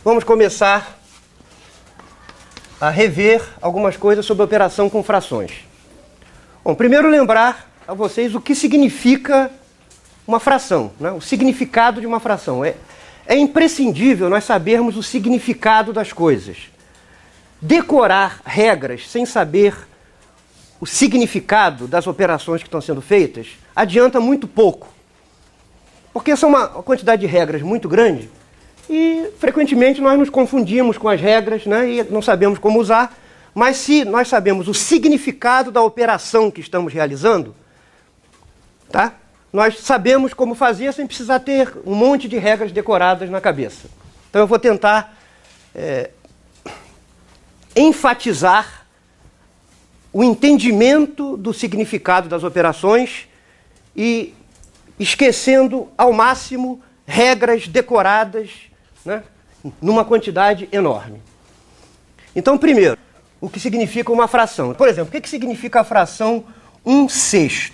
vamos começar a rever algumas coisas sobre operação com frações. Bom, primeiro lembrar a vocês o que significa uma fração, né? O significado de uma fração. É imprescindível nós sabermos o significado das coisas. Decorar regras sem saber o significado das operações que estão sendo feitas adianta muito pouco. Porque são uma quantidade de regras muito grande e, frequentemente, nós nos confundimos com as regras, né, e não sabemos como usar. Mas se nós sabemos o significado da operação que estamos realizando, tá? Nós sabemos como fazer sem precisar ter um monte de regras decoradas na cabeça. Então eu vou tentar enfatizar o entendimento do significado das operações e esquecendo ao máximo regras decoradas, né, numa quantidade enorme. Então, primeiro, o que significa uma fração. Por exemplo, o que significa a fração 1/6?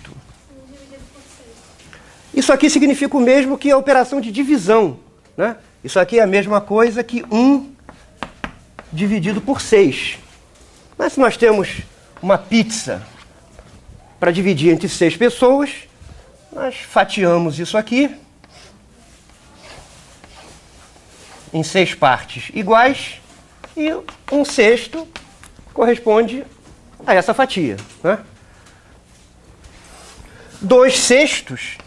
Isso aqui significa o mesmo que a operação de divisão, né? Isso aqui é a mesma coisa que 1 dividido por 6. Mas se nós temos uma pizza para dividir entre 6 pessoas, nós fatiamos isso aqui em 6 partes iguais e 1/6 corresponde a essa fatia, né? 2/6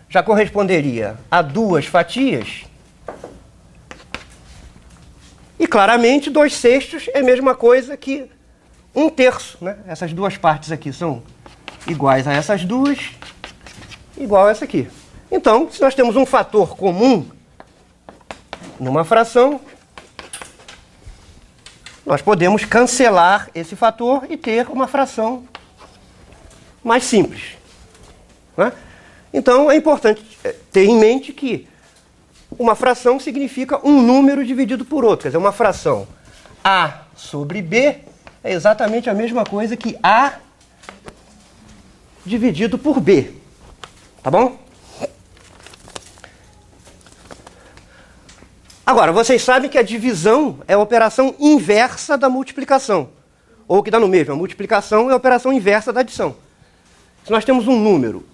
já corresponderia a 2 fatias. E claramente 2/6 é a mesma coisa que 1/3, né? Essas duas partes aqui são iguais a essas duas, igual a essa aqui. Então, se nós temos um fator comum numa fração, nós podemos cancelar esse fator e ter uma fração mais simples, né? Então, é importante ter em mente que uma fração significa um número dividido por outro. Quer dizer, uma fração A sobre B é exatamente a mesma coisa que A dividido por B. Tá bom? Agora, vocês sabem que a divisão é a operação inversa da multiplicação. Ou o que dá no mesmo. A multiplicação é a operação inversa da adição. Se nós temos um número,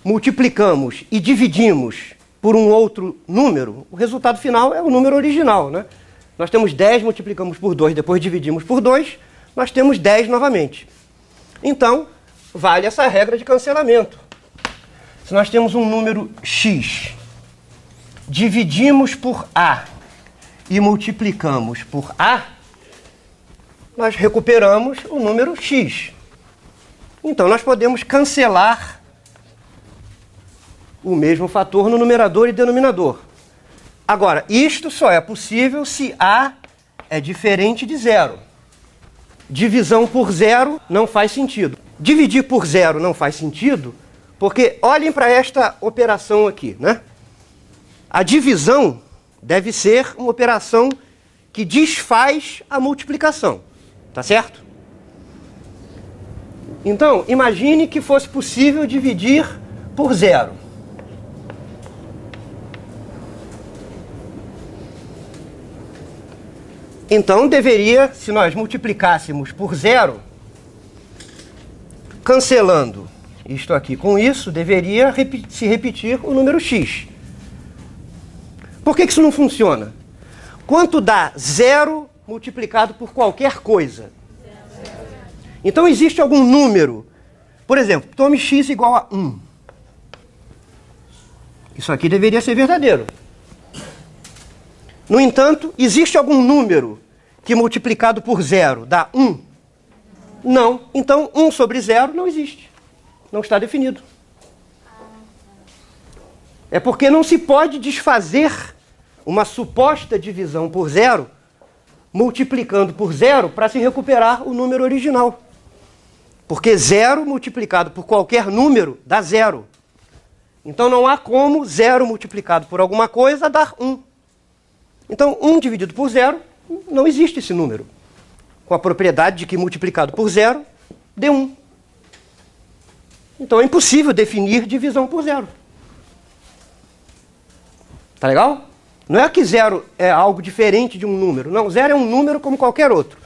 multiplicamos e dividimos por um outro número, o resultado final é o número original, né? Nós temos 10, multiplicamos por 2, depois dividimos por 2, nós temos 10 novamente. Então, vale essa regra de cancelamento. Se nós temos um número x, dividimos por a e multiplicamos por a, nós recuperamos o número x. Então, nós podemos cancelar o mesmo fator no numerador e denominador. Agora, isto só é possível se a é diferente de zero. Divisão por zero não faz sentido. Dividir por zero não faz sentido, porque olhem para esta operação aqui, né? A divisão deve ser uma operação que desfaz a multiplicação, tá certo? Então, imagine que fosse possível dividir por zero. Então, deveria, se nós multiplicássemos por zero, cancelando isto aqui com isso, deveria se repetir o número x. Por que isso não funciona? Quanto dá zero multiplicado por qualquer coisa? Então, existe algum número. Por exemplo, tome x igual a 1. Isso aqui deveria ser verdadeiro. No entanto, existe algum número que multiplicado por zero dá 1? Não. Então, 1 sobre zero não existe. Não está definido. É porque não se pode desfazer uma suposta divisão por zero multiplicando por zero para se recuperar o número original. Porque zero multiplicado por qualquer número dá zero. Então, não há como zero multiplicado por alguma coisa dar 1. Então, 1 dividido por zero, não existe esse número. Com a propriedade de que multiplicado por zero, dê 1. Então, é impossível definir divisão por zero. Tá legal? Não é que zero é algo diferente de um número. Não, zero é um número como qualquer outro.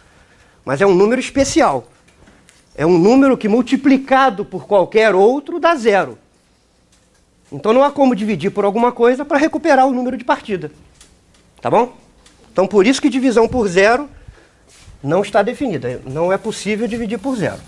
Mas é um número especial. É um número que multiplicado por qualquer outro dá zero. Então não há como dividir por alguma coisa para recuperar o número de partida. Tá bom? Então por isso que divisão por zero não está definida. Não é possível dividir por zero.